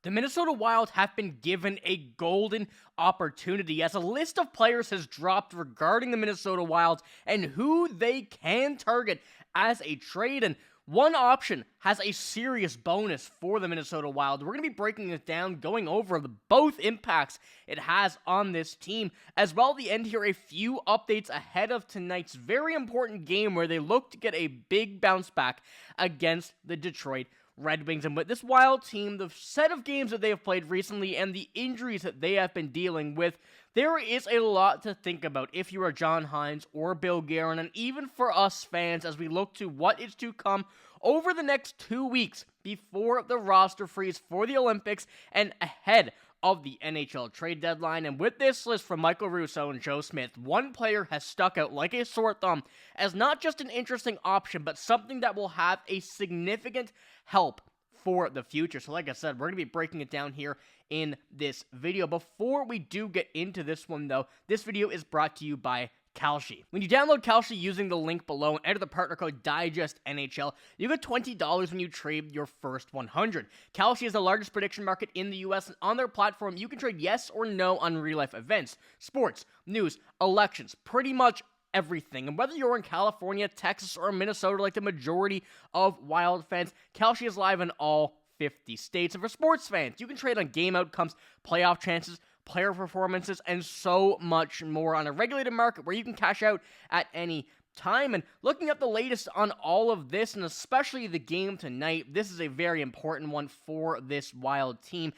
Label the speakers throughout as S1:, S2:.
S1: The Minnesota Wild have been given a golden opportunity as a list of players has dropped regarding the Minnesota Wild and who they can target as a trade. And one option has a serious bonus for the Minnesota Wild. We're going to be breaking it down, going over both impacts it has on this team, as well at the end here, a few updates ahead of tonight's very important game where they look to get a big bounce back against the Detroit Red Wings. And with this Wild team, the set of games that they have played recently and the injuries that they have been dealing with, there is a lot to think about if you are John Hynes or Bill Guerin, and even for us fans as we look to what is to come over the next 2 weeks before the roster freeze for the Olympics and ahead of the NHL trade deadline. And with this list from Michael Russo and Joe Smith, one player has stuck out like a sore thumb as not just an interesting option, but something that will have a significant help for the future. So like I said, we're going to be breaking it down here in this video. Before we do get into this one though, this video is brought to you by Kalshi. When you download Kalshi using the link below and enter the partner code DIGESTNHL, you get $20 when you trade your first 100. Kalshi is the largest prediction market in the US, and on their platform, you can trade yes or no on real-life events, sports, news, elections, pretty much everything. And whether you're in California, Texas, or Minnesota like the majority of Wild fans, Kalshi is live in all 50 states. And for sports fans, you can trade on game outcomes, playoff chances, player performances, and so much more on a regulated market where you can cash out at any time. And looking at the latest on all of this, and especially the game tonight, this is a very important one for this Wild team.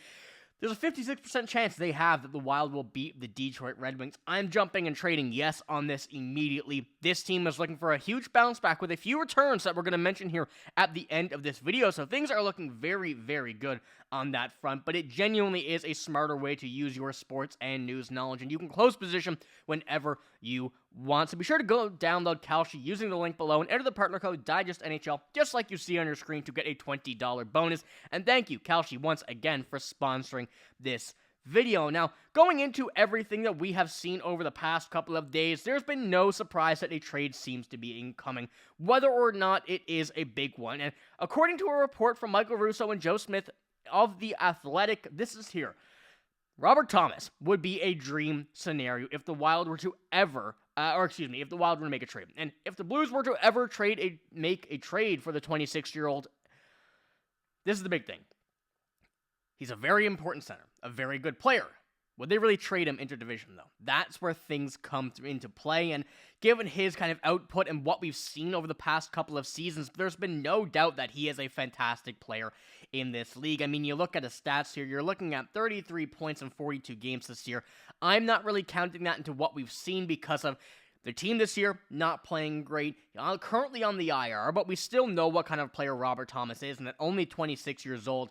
S1: There's a 56% chance they have that the Wild will beat the Detroit Red Wings. I'm jumping and trading yes on this immediately. This team is looking for a huge bounce back with a few returns that we're going to mention here at the end of this video. So things are looking very, very good on that front. But it genuinely is a smarter way to use your sports and news knowledge. And you can close position whenever you want. So be sure to go download Kalshi using the link below and enter the partner code DIGESTNHL just like you see on your screen to get a $20 bonus. And thank you, Kalshi, once again for sponsoring this video. Now, going into everything that we have seen over the past couple of days, there's been no surprise that a trade seems to be incoming, whether or not it is a big one. And according to a report from Michael Russo and Joe Smith of The Athletic, this is here. Robert Thomas would be a dream scenario if the Wild were to ever, if the Wild were to make a trade. And if the Blues were to ever make a trade for the 26-year-old, this is the big thing. He's a very important center, a very good player. Would they really trade him interdivision, though? That's where things come into play, and given his kind of output and what we've seen over the past couple of seasons, there's been no doubt that he is a fantastic player in this league. I mean, you look at his stats here, you're looking at 33 points in 42 games this year. I'm not really counting that into what we've seen because of the team this year not playing great, currently on the IR, but we still know what kind of player Robert Thomas is, and at only 26 years old,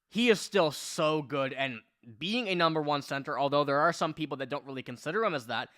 S1: he is still so good, and being a number one center, although there are some people that don't really consider him as that,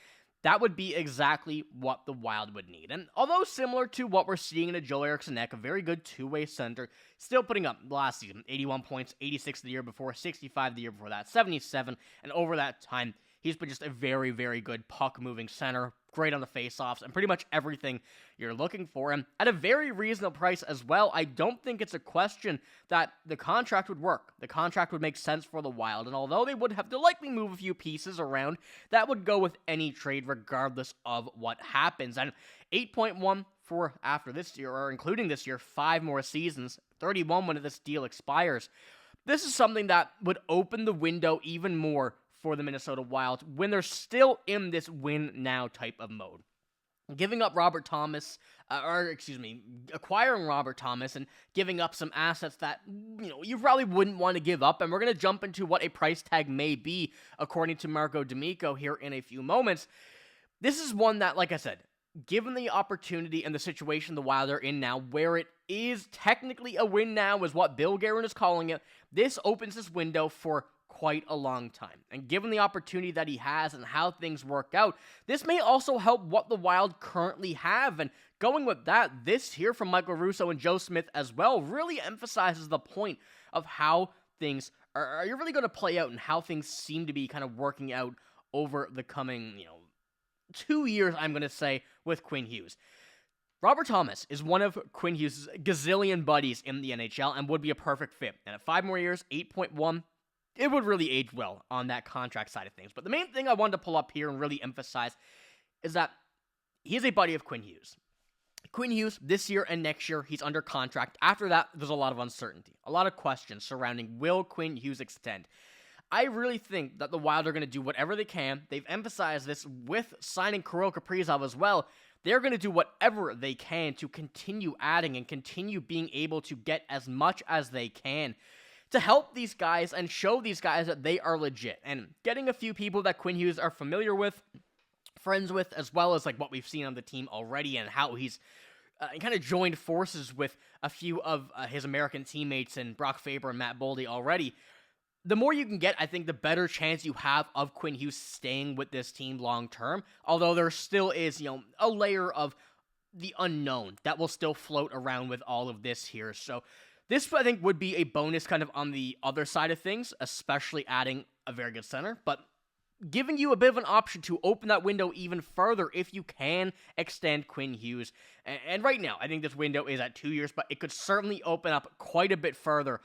S1: that would be exactly what the Wild would need. And although similar to what we're seeing in a Joel Eriksson Ek, a very good two-way center, still putting up last season, 81 points, 86 the year before, 65 the year before that, 77, and over that time, he's been just a very, very good puck-moving center, great on the face-offs, and pretty much everything you're looking for him at a very reasonable price as well. I don't think it's a question that the contract would work. The contract would make sense for the Wild, and although they would have to likely move a few pieces around, that would go with any trade regardless of what happens. And 8.1 for after this year, or including this year, 5 more seasons, 31 when this deal expires. This is something that would open the window even more for the Minnesota Wild when they're still in this win-now type of mode. Giving up Robert Thomas, acquiring Robert Thomas and giving up some assets that, you probably wouldn't want to give up, and we're going to jump into what a price tag may be, according to Marco D'Amico here in a few moments. This is one that, like I said, given the opportunity and the situation the Wild are in now, where it is technically a win now, is what Bill Guerin is calling it, this opens this window for quite a long time. And given the opportunity that he has and how things work out, this may also help what the Wild currently have. And going with that, this here from Michael Russo and Joe Smith as well really emphasizes the point of how things are really going to play out and how things seem to be kind of working out over the coming, 2 years, I'm going to say, with Quinn Hughes. Robert Thomas is one of Quinn Hughes' gazillion buddies in the NHL and would be a perfect fit. And at 5 more years, 8.1, it would really age well on that contract side of things. But the main thing I wanted to pull up here and really emphasize is that he is a buddy of Quinn Hughes. Quinn Hughes, this year and next year, he's under contract. After that, there's a lot of uncertainty, a lot of questions surrounding will Quinn Hughes extend. I really think that the Wild are going to do whatever they can. They've emphasized this with signing Kirill Kaprizov as well. They're going to do whatever they can to continue adding and continue being able to get as much as they can to help these guys and show these guys that they are legit. And getting a few people that Quinn Hughes are familiar with, friends with, as well as like what we've seen on the team already and how he's kind of joined forces with a few of his American teammates and Brock Faber and Matt Boldy already. The more you can get, I think the better chance you have of Quinn Hughes staying with this team long term. Although there still is, a layer of the unknown that will still float around with all of this here. So this, I think, would be a bonus kind of on the other side of things, especially adding a very good center, but giving you a bit of an option to open that window even further if you can extend Quinn Hughes. And right now, I think this window is at 2 years, but it could certainly open up quite a bit further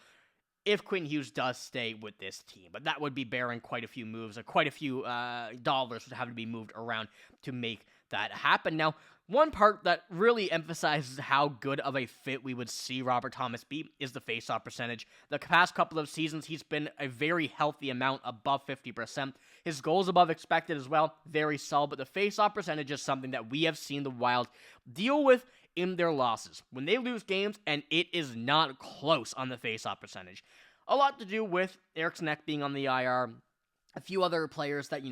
S1: if Quinn Hughes does stay with this team. But that would be bearing quite a few moves, or quite a few dollars would have to be moved around to make that happen. Now, one part that really emphasizes how good of a fit we would see Robert Thomas be is the faceoff percentage. The past couple of seasons, he's been a very healthy amount, above 50%. His goals above expected as well, very solid, but the faceoff percentage is something that we have seen the Wild deal with in their losses. When they lose games, and it is not close on the faceoff percentage. A lot to do with Eriksson Ek being on the IR, a few other players that,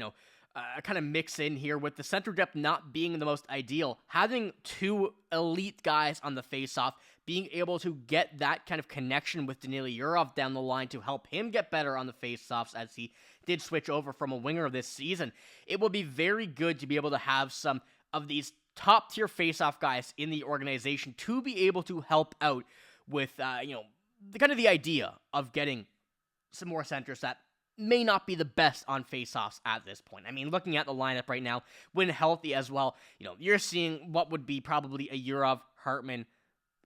S1: kind of mix in here with the center depth not being the most ideal. Having two elite guys on the faceoff, being able to get that kind of connection with Danila Yurov down the line to help him get better on the faceoffs as he did switch over from a winger this season. It will be very good to be able to have some of these top-tier faceoff guys in the organization to be able to help out with, the idea of getting some more centers that may not be the best on faceoffs at this point. I mean, looking at the lineup right now, when healthy as well, you're seeing what would be probably a Yurov, Hartman,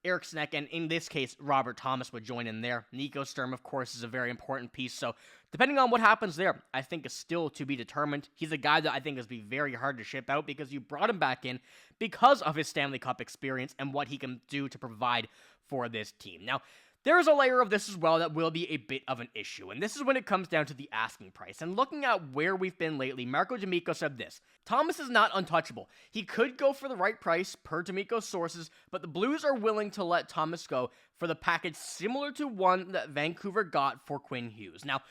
S1: Eriksson Ek, and in this case, Robert Thomas would join in there. Nico Sturm, of course, is a very important piece, so depending on what happens there, I think is still to be determined. He's a guy that I think is be very hard to ship out because you brought him back in because of his Stanley Cup experience and what he can do to provide for this team. Now, there is a layer of this as well that will be a bit of an issue, and this is when it comes down to the asking price. And looking at where we've been lately, Marco D'Amico said this: Thomas is not untouchable. He could go for the right price, per D'Amico's sources, but the Blues are willing to let Thomas go for the package similar to one that Vancouver got for Quinn Hughes. Now,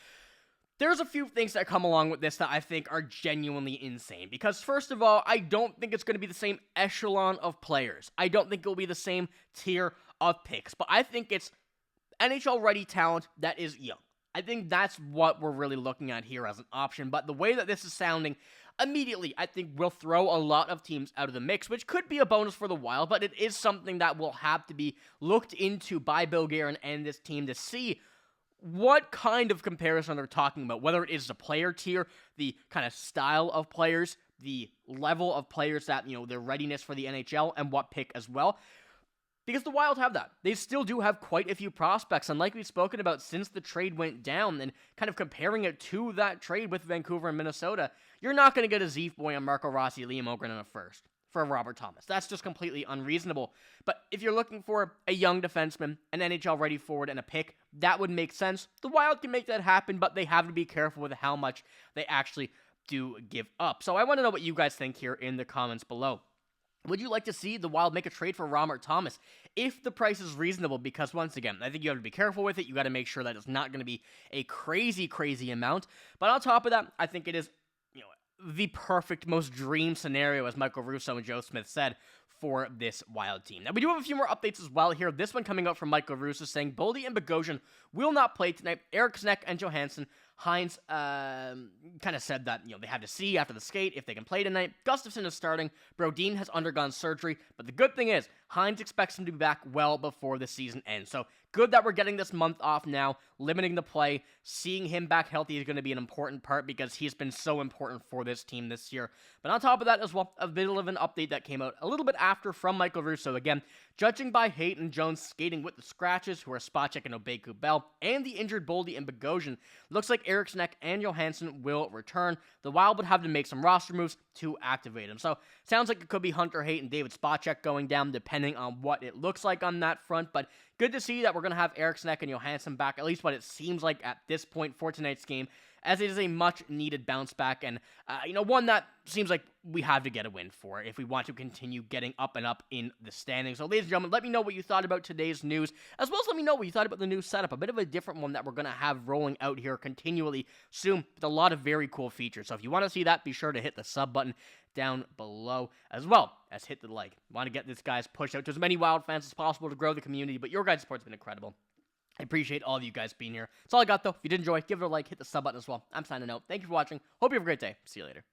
S1: there's a few things that come along with this that I think are genuinely insane. Because first of all, I don't think it's going to be the same echelon of players. I don't think it will be the same tier of picks. But I think it's NHL-ready talent that is young. I think that's what we're really looking at here as an option. But the way that this is sounding, immediately, I think will throw a lot of teams out of the mix, which could be a bonus for the Wild, but it is something that will have to be looked into by Bill Guerin and this team to see what kind of comparison they're talking about, whether it is the player tier, the kind of style of players, the level of players that, their readiness for the NHL, and what pick as well. Because the Wild have that. They still do have quite a few prospects, and like we've spoken about since the trade went down, and kind of comparing it to that trade with Vancouver and Minnesota, you're not going to get a Zeef Boy and Marco Rossi, Liam Ogren in a first for Robert Thomas. That's just completely unreasonable. But if you're looking for a young defenseman, an NHL-ready forward, and a pick, that would make sense. The Wild can make that happen, but they have to be careful with how much they actually do give up. So I want to know what you guys think here in the comments below. Would you like to see the Wild make a trade for Robert Thomas if the price is reasonable? Because once again, I think you have to be careful with it. You got to make sure that it's not going to be a crazy, crazy amount. But on top of that, I think it is, the perfect, most dream scenario, as Michael Russo and Joe Smith said, for this Wild team. Now, we do have a few more updates as well here. This one coming out from Michael Russo saying Boldy and Bogosian will not play tonight. Eriksson Ek and Johansson. Hynes kind of said that, they have to see after the skate if they can play tonight. Gustavsson is starting. Brodin has undergone surgery. But the good thing is, Hynes expects him to be back well before the season ends. So good that we're getting this month off now, limiting the play. Seeing him back healthy is going to be an important part because he's been so important for this team this year. But on top of that as well, a bit of an update that came out a little bit after from Michael Russo. Again, judging by Hayton Jones skating with the scratches, who are Spacek and Obeku-Bell, and the injured Boldy and Bogosian, looks like Eriksson Ek and Johansson will return. The Wild would have to make some roster moves to activate him. So, sounds like it could be Hunter Hayton, David Spacek going down, depending on what it looks like on that front. But good to see that we're going to have Eriksson Ek and Johansson back, at least what it seems like at this point for tonight's game, as it is a much-needed bounce back, and, one that seems like we have to get a win for if we want to continue getting up and up in the standings. So, ladies and gentlemen, let me know what you thought about today's news, as well as let me know what you thought about the new setup, a bit of a different one that we're going to have rolling out here continually soon, with a lot of very cool features. So, if you want to see that, be sure to hit the sub button down below, as well as hit the like. Want to get this guys pushed out to as many Wild fans as possible to grow the community, but your guys' support's been incredible. I appreciate all of you guys being here. That's all I got, though. If you did enjoy, give it a like, hit the sub button as well. I'm signing out. Thank you for watching. Hope you have a great day. See you later.